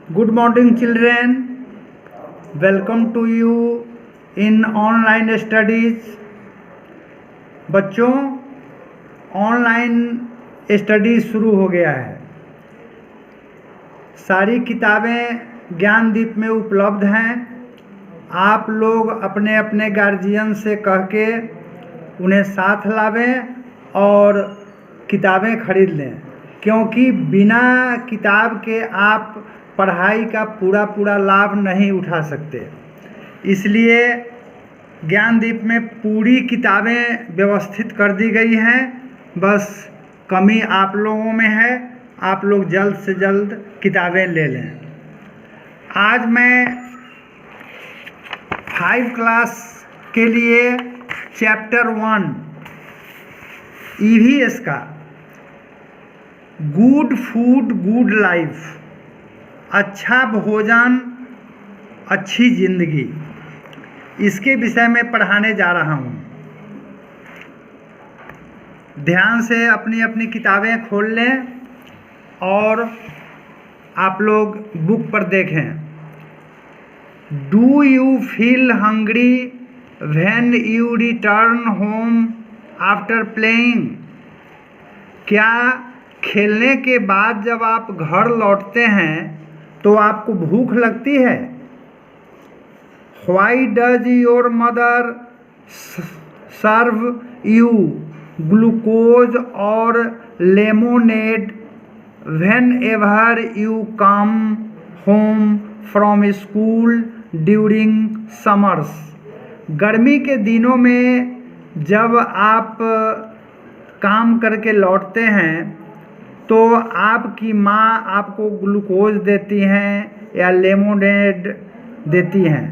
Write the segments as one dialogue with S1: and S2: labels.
S1: Good morning, children. Welcome to you in online studies. बच्चों, online study शुरू हो गया है। सारी किताबें ज्ञानदीप में उपलब्ध हैं। आप लोग अपने अपने गार्जियन से कह के उन्हें साथ लावें और किताबें खरीद लें, क्योंकि बिना किताब के आप पढ़ाई का पूरा लाभ नहीं उठा सकते। इसलिए ज्ञानदीप में पूरी किताबें व्यवस्थित कर दी गई हैं। बस कमी आप लोगों में है। आप लोग जल्द से जल्द किताबें ले लें। आज मैं 5 क्लास के लिए चैप्टर 1 EVS का गुड फूड गुड लाइफ, अच्छा भोजन अच्छी जिंदगी, इसके विषय में पढ़ाने जा रहा हूँ। ध्यान से अपनी अपनी किताबें खोल लें और आप लोग बुक पर देखें। Do you feel hungry when you return home after playing? क्या खेलने के बाद जब आप घर लौटते हैं तो आपको भूख लगती है? Why does your mother serve you glucose or lemonade whenever you come home from school during summers? गर्मी के दिनों में जब आप काम करके लौटते हैं तो आपकी माँ आपको ग्लूकोज देती हैं या लेमोनेड देती हैं।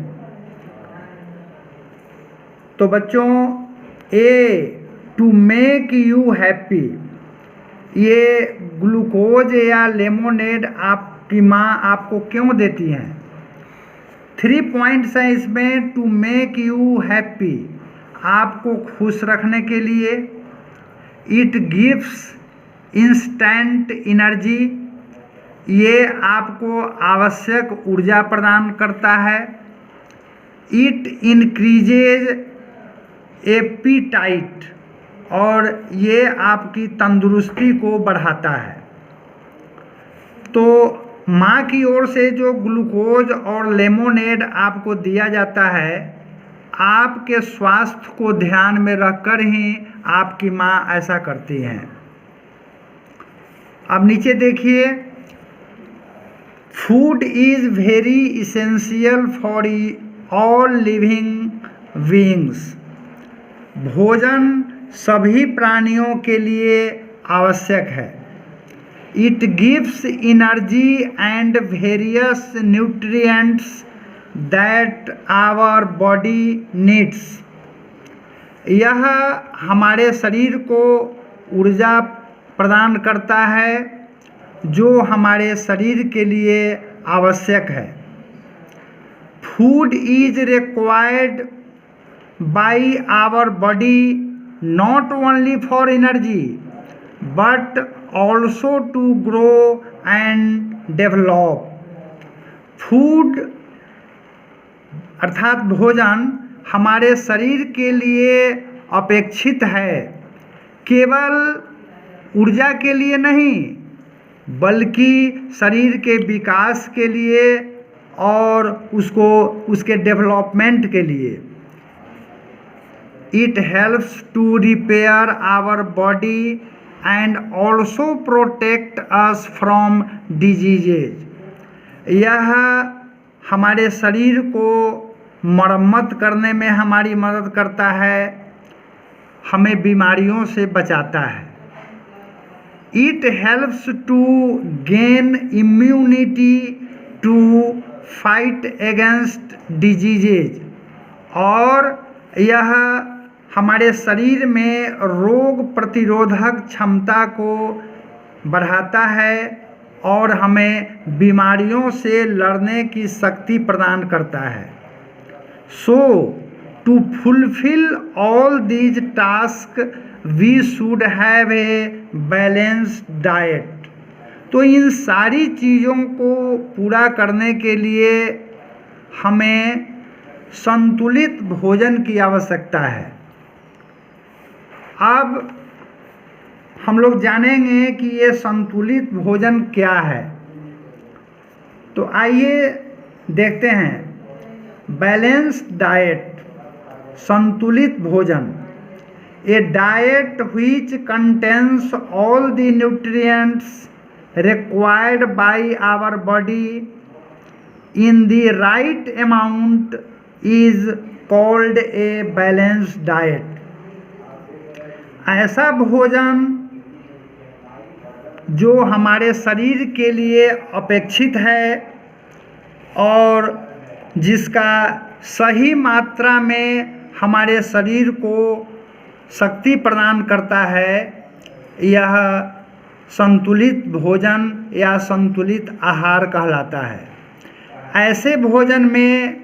S1: तो बच्चों, टू मेक यू हैप्पी, ये ग्लूकोज या लेमोनेड आपकी माँ आपको क्यों देती हैं? 3 पॉइंट्स हैं इसमें। टू मेक यू हैप्पी, आपको खुश रखने के लिए। इट गिव्स इंस्टेंट एनर्जी, ये आपको आवश्यक ऊर्जा प्रदान करता है। इट इंक्रीजेज एपीटाइट, और ये आपकी तंदुरुस्ती को बढ़ाता है। तो माँ की ओर से जो ग्लूकोज और लेमोनेड आपको दिया जाता है, आपके स्वास्थ्य को ध्यान में रखकर ही आपकी माँ ऐसा करती हैं। अब नीचे देखिए, food is very essential for all living beings. भोजन सभी प्राणियों के लिए आवश्यक है। It gives energy and various nutrients that our body needs. यह हमारे शरीर को ऊर्जा प्रदान करता है जो हमारे शरीर के लिए आवश्यक है। Food is required by our body not only for energy but also to grow and develop. Food अर्थात भोजन हमारे शरीर के लिए अपेक्षित है, केवल ऊर्जा के लिए नहीं बल्कि शरीर के विकास के लिए और उसके डेवलपमेंट के लिए। It helps to repair our body and also protect us from diseases. यह हमारे शरीर को मरम्मत करने में हमारी मदद करता है, हमें बीमारियों से बचाता है। It helps to gain immunity to fight against diseases, और यह हमारे शरीर में रोग प्रतिरोधक क्षमता को बढ़ाता है और हमें बीमारियों से लड़ने की शक्ति प्रदान करता है। So to fulfil all these task we should have a balanced diet. तो इन सारी चीज़ों को पूरा करने के लिए हमें संतुलित भोजन की आवश्यकता है। अब हम लोग जानेंगे कि ये संतुलित भोजन क्या है। तो आइए देखते हैं। बैलेंस्ड डाइट, संतुलित भोजन, a diet which contains all the nutrients required by our body in the right amount is called a balanced diet. ऐसा भोजन जो हमारे शरीर के लिए अपेक्षित है और जिसका सही मात्रा में हमारे शरीर को शक्ति प्रदान करता है, यह संतुलित भोजन या संतुलित आहार कहलाता है। ऐसे भोजन में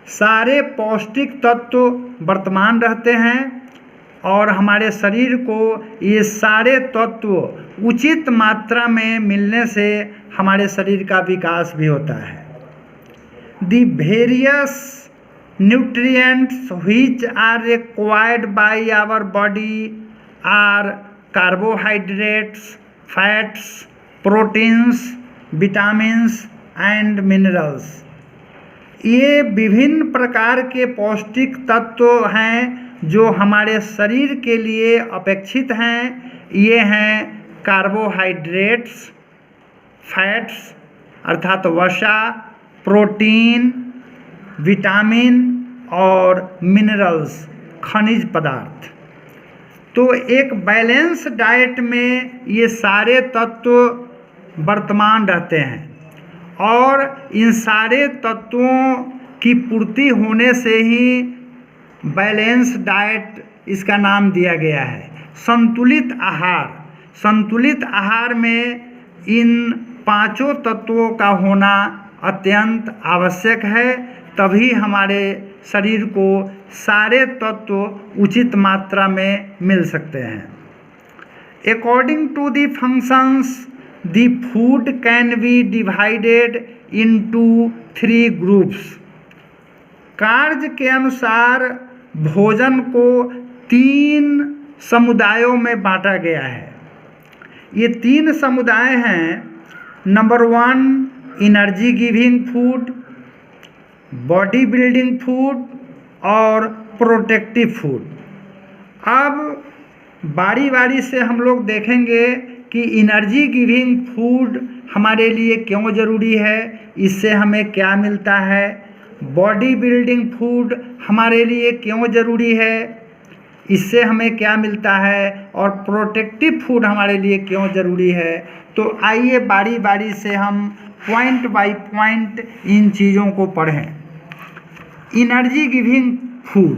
S1: सारे पौष्टिक तत्व वर्तमान रहते हैं और हमारे शरीर को ये सारे तत्व उचित मात्रा में मिलने से हमारे शरीर का विकास भी होता है। The various nutrients which are required by our body are carbohydrates, fats, proteins, vitamins and minerals। ये विभिन्न प्रकार के पौष्टिक तत्व हैं जो हमारे शरीर के लिए अपेक्षित हैं। ये हैं कार्बोहाइड्रेट्स, फैट्स अर्थात वसा, प्रोटीन, विटामिन और मिनरल्स खनिज पदार्थ। तो एक बैलेंस डाइट में ये सारे तत्व वर्तमान रहते हैं और इन सारे तत्वों की पूर्ति होने से ही बैलेंस डाइट इसका नाम दिया गया है। संतुलित आहार, संतुलित आहार में इन पांचों तत्वों का होना अत्यंत आवश्यक है, तभी हमारे शरीर को सारे तत्व उचित मात्रा में मिल सकते हैं। According to the functions the food can be divided into 3 groups. कार्य के अनुसार भोजन को 3 समुदायों में बांटा गया है। ये 3 समुदाय हैं। Number 1 energy giving food, body building food और प्रोटेक्टिव फूड। अब बारी बारी से हम लोग देखेंगे कि एनर्जी गिविंग फूड हमारे लिए क्यों ज़रूरी है, इससे हमें क्या मिलता है। बॉडी बिल्डिंग फूड हमारे लिए क्यों ज़रूरी है, इससे हमें क्या मिलता है। और प्रोटेक्टिव फूड हमारे लिए क्यों ज़रूरी है। तो आइए बारी बारी से हम पॉइंट बाय पॉइंट इन चीज़ों को पढ़ें। Energy giving food,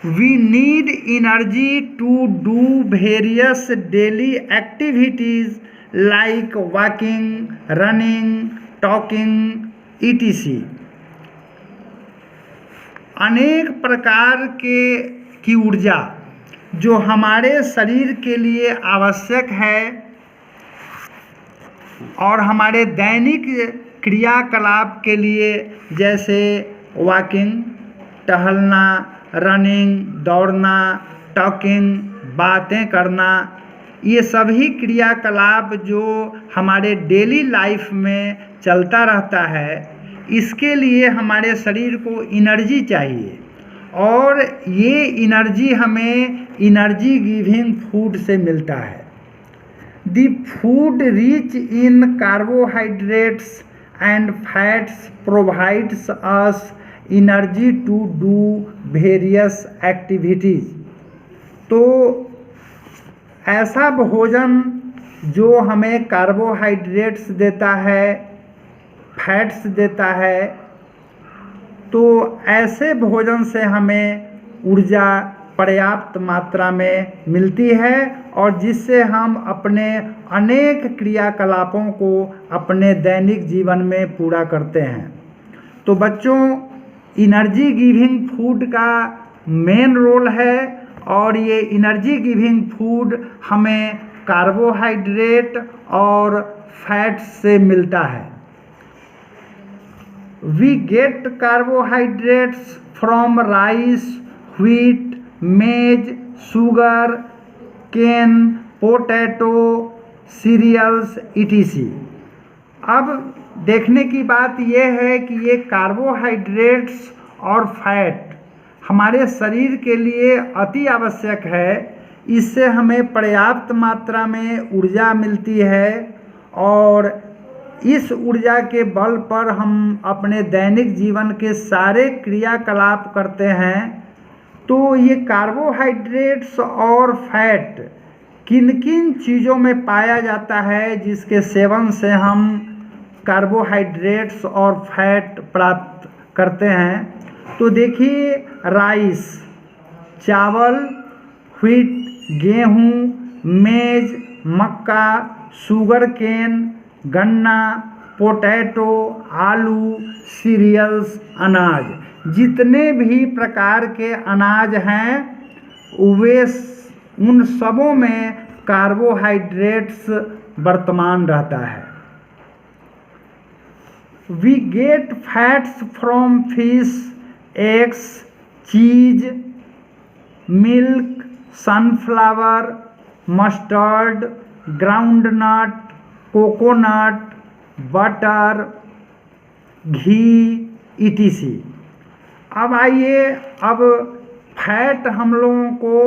S1: we need energy to do various daily activities like walking, running, talking etc। अनेक प्रकार की ऊर्जा जो हमारे शरीर के लिए आवश्यक है और हमारे दैनिक क्रियाकलाप के लिए, जैसे वॉकिंग, टहलना, रनिंग, दौड़ना, टॉकिंग, बातें करना, ये सभी क्रियाकलाप जो हमारे डेली लाइफ में चलता रहता है, इसके लिए हमारे शरीर को एनर्जी चाहिए और ये एनर्जी हमें एनर्जी गिविंग फूड से मिलता है। The food rich in carbohydrates and fats provides us energy to do various activities. तो ऐसा भोजन जो हमें कार्बोहाइड्रेट्स देता है, फैट्स देता है, तो ऐसे भोजन से हमें ऊर्जा पर्याप्त मात्रा में मिलती है और जिससे हम अपने अनेक क्रियाकलापों को अपने दैनिक जीवन में पूरा करते हैं। तो बच्चों, एनर्जी गिविंग फूड का मेन रोल है और ये एनर्जी गिविंग फूड हमें कार्बोहाइड्रेट और फैट से मिलता है। We get carbohydrates from rice, wheat, maize, sugar cane, potato, cereals etc। अब देखने की बात यह है कि ये कार्बोहाइड्रेट्स और फैट हमारे शरीर के लिए अति आवश्यक है। इससे हमें पर्याप्त मात्रा में ऊर्जा मिलती है और इस ऊर्जा के बल पर हम अपने दैनिक जीवन के सारे क्रियाकलाप करते हैं। तो ये कार्बोहाइड्रेट्स और फैट किन किन चीज़ों में पाया जाता है जिसके सेवन से हम कार्बोहाइड्रेट्स और फैट प्राप्त करते हैं? तो देखिए, राइस चावल, व्हीट गेहूँ, मेज मक्का, शुगर केन गन्ना, पोटैटो आलू, सीरियल्स अनाज, जितने भी प्रकार के अनाज हैं वे उन सबों में कार्बोहाइड्रेट्स वर्तमान रहता है। We get fats from fish, eggs, cheese, milk, sunflower, mustard, groundnut, coconut, butter, ghee etc। अब आइए, अब फैट हम लोगों को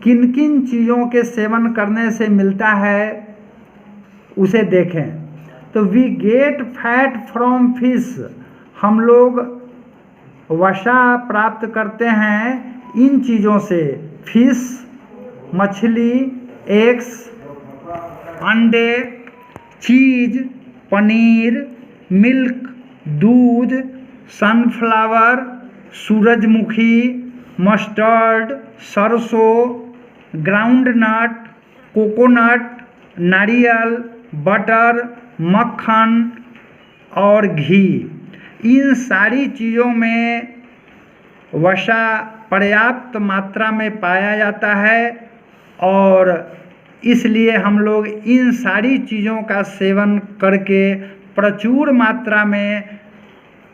S1: किन किन चीज़ों के सेवन करने से मिलता है उसे देखें। तो we get fat from fish, हम लोग वसा प्राप्त करते हैं इन चीज़ों से। फिश मछली, एग्स अंडे, चीज पनीर, मिल्क दूध, सनफ्लावर सूरजमुखी, मस्टर्ड सरसों, ग्राउंडनट कोकोनट, नारियल, बटर, मक्खन और घी। इन सारी चीज़ों में वसा पर्याप्त मात्रा में पाया जाता है और इसलिए हम लोग इन सारी चीज़ों का सेवन करके प्रचुर मात्रा में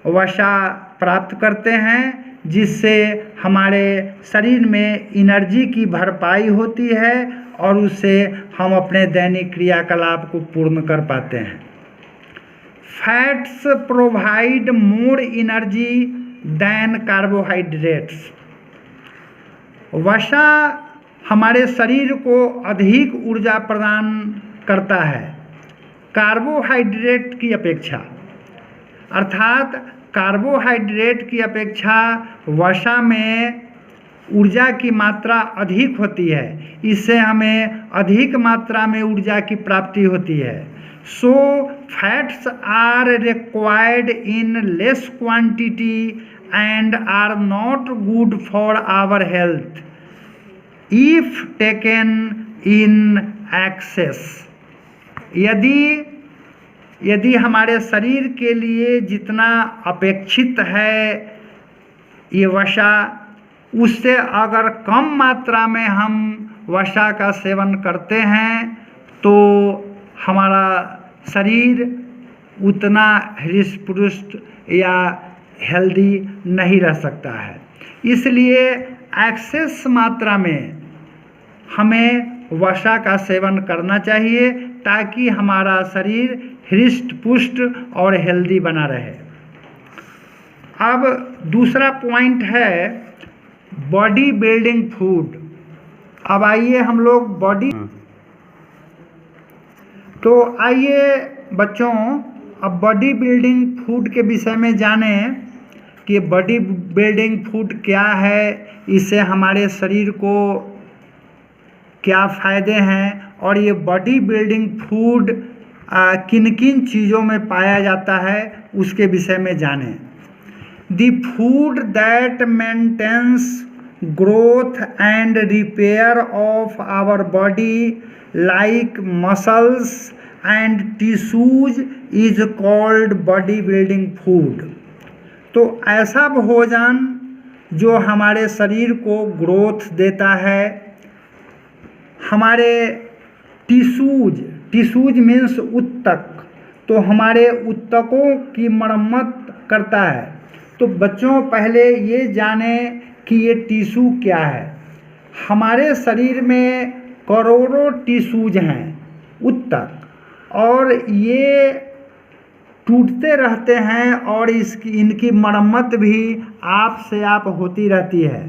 S1: वसा प्राप्त करते हैं, जिससे हमारे शरीर में एनर्जी की भरपाई होती है और उससे हम अपने दैनिक क्रियाकलाप को पूर्ण कर पाते हैं। Fats provide more energy than carbohydrates. वसा हमारे शरीर को अधिक ऊर्जा प्रदान करता है कार्बोहाइड्रेट की अपेक्षा, अर्थात कार्बोहाइड्रेट की अपेक्षा वसा में ऊर्जा की मात्रा अधिक होती है। इससे हमें अधिक मात्रा में ऊर्जा की प्राप्ति होती है। So fats are required in less quantity and are not good for our health if taken in excess. यदि हमारे शरीर के लिए जितना अपेक्षित है ये वसा, उससे अगर कम मात्रा में हम वसा का सेवन करते हैं तो हमारा शरीर उतना हृष्ट पुष्ट या हेल्दी नहीं रह सकता है। इसलिए एक्सेस मात्रा में हमें वसा का सेवन करना चाहिए ताकि हमारा शरीर हृष्ट पुष्ट और हेल्दी बना रहे। अब दूसरा पॉइंट है बॉडी बिल्डिंग फूड। अब आइए हम लोग तो आइए बच्चों, अब बॉडी बिल्डिंग फूड के विषय में जानें कि बॉडी बिल्डिंग फूड क्या है, इससे हमारे शरीर को क्या फ़ायदे हैं और ये बॉडी बिल्डिंग फूड किन किन चीज़ों में पाया जाता है उसके विषय में जानें। The food that maintains growth and repair of our body like muscles and tissues is called body building food. तो ऐसा भोजन जो हमारे शरीर को ग्रोथ देता है, हमारे टिश्यूज, टिश्यूज मीन्स ऊतक, तो हमारे ऊतकों की मरम्मत करता है। तो बच्चों पहले ये जानें कि ये टिश्यू क्या है। हमारे शरीर में करोड़ों टिश्यूज हैं, ऊतक, और ये टूटते रहते हैं और इनकी मरम्मत भी आप से आप होती रहती है।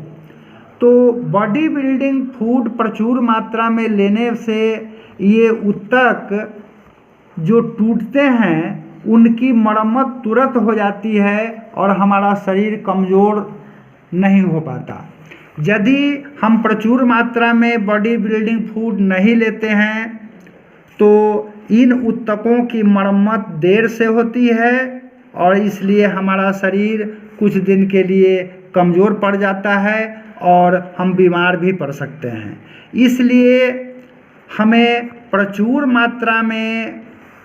S1: तो बॉडी बिल्डिंग फूड प्रचुर मात्रा में लेने से ये ऊतक जो टूटते हैं उनकी मरम्मत तुरंत हो जाती है और हमारा शरीर कमज़ोर नहीं हो पाता। यदि हम प्रचुर मात्रा में बॉडी बिल्डिंग फूड नहीं लेते हैं तो इन ऊतकों की मरम्मत देर से होती है और इसलिए हमारा शरीर कुछ दिन के लिए कमज़ोर पड़ जाता है और हम बीमार भी पड़ सकते हैं। इसलिए हमें प्रचुर मात्रा में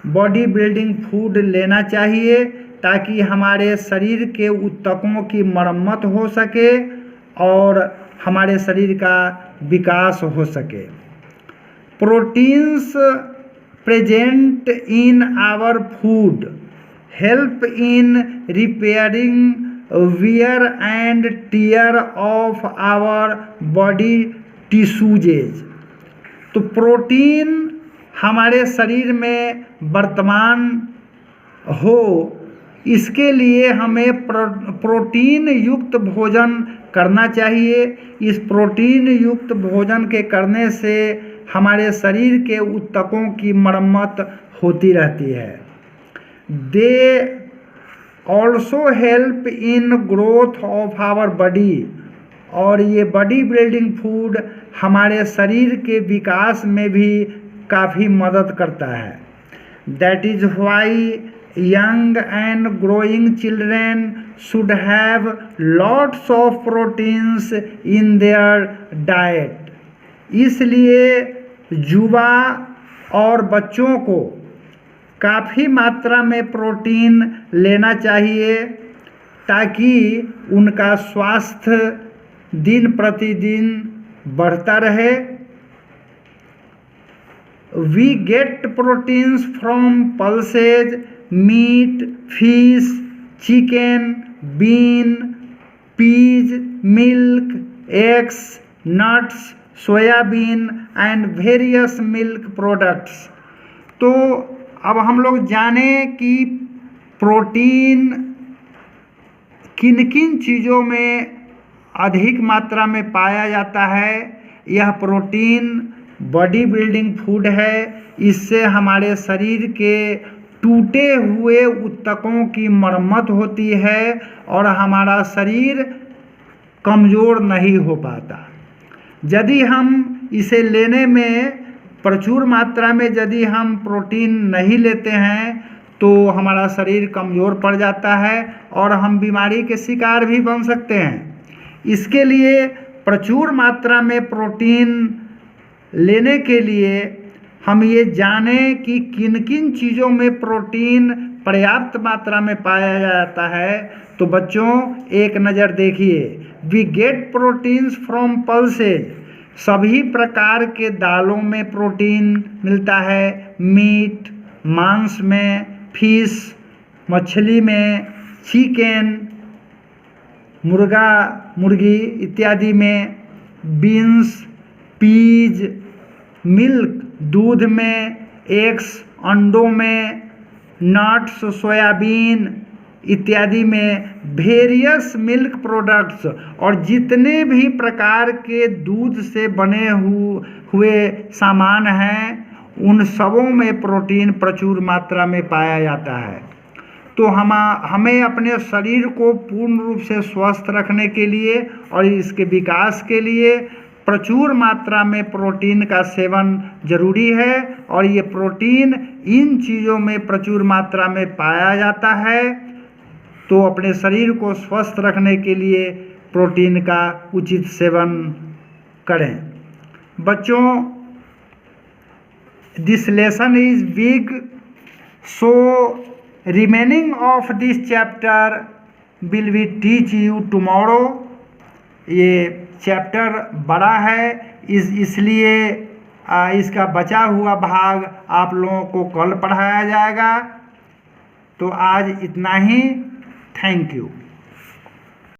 S1: बॉडी बिल्डिंग फूड लेना चाहिए ताकि हमारे शरीर के ऊतकों की मरम्मत हो सके और हमारे शरीर का विकास हो सके। Proteins present in our food help in repairing wear and tear of our body tissues। तो प्रोटीन हमारे शरीर में वर्तमान हो, इसके लिए हमें प्रोटीन युक्त भोजन करना चाहिए। इस प्रोटीन युक्त भोजन के करने से हमारे शरीर के ऊतकों की मरम्मत होती रहती है। They also help in growth of our body, और ये बॉडी बिल्डिंग फूड हमारे शरीर के विकास में भी काफ़ी मदद करता है। That is why young and growing children should have lots of proteins in their diet. इसलिए युवा और बच्चों को काफ़ी मात्रा में प्रोटीन लेना चाहिए ताकि उनका स्वास्थ्य दिन प्रतिदिन बढ़ता रहे। We get proteins from pulses, meat, fish, chicken, bean, peas, milk, eggs, nuts, soybean and various milk products. तो अब हम लोग जानें कि प्रोटीन किन किन चीज़ों में अधिक मात्रा में पाया जाता है। यह प्रोटीन बॉडी बिल्डिंग फूड है। इससे हमारे शरीर के टूटे हुए ऊतकों की मरम्मत होती है और हमारा शरीर कमज़ोर नहीं हो पाता। यदि हम इसे लेने में प्रचुर मात्रा में यदि हम प्रोटीन नहीं लेते हैं तो हमारा शरीर कमज़ोर पड़ जाता है और हम बीमारी के शिकार भी बन सकते हैं। इसके लिए प्रचुर मात्रा में प्रोटीन लेने के लिए हम ये जानें कि किन किन चीज़ों में प्रोटीन पर्याप्त मात्रा में पाया जाता है। तो बच्चों एक नज़र देखिए, we get proteins from pulses. सभी प्रकार के दालों में प्रोटीन मिलता है। मीट मांस में, फिश मछली में, चिकन मुर्गा मुर्गी इत्यादि में, बीन्स पीज, मिल्क दूध में, एग्स अंडों में, नट्स सोयाबीन इत्यादि में, वेरियस मिल्क प्रोडक्ट्स और जितने भी प्रकार के दूध से बने हुए सामान हैं उन सबों में प्रोटीन प्रचुर मात्रा में पाया जाता है। तो हमें अपने शरीर को पूर्ण रूप से स्वस्थ रखने के लिए और इसके विकास के लिए प्रचुर मात्रा में प्रोटीन का सेवन जरूरी है। और ये प्रोटीन इन चीज़ों में प्रचुर मात्रा में पाया जाता है। तो अपने शरीर को स्वस्थ रखने के लिए प्रोटीन का उचित सेवन करें। बच्चों, this lesson is big, so remaining of this chapter will be teach you tomorrow. ये चैप्टर बड़ा है, इसलिए इसका बचा हुआ भाग आप लोगों को कल पढ़ाया जाएगा। तो आज इतना ही। Thank you.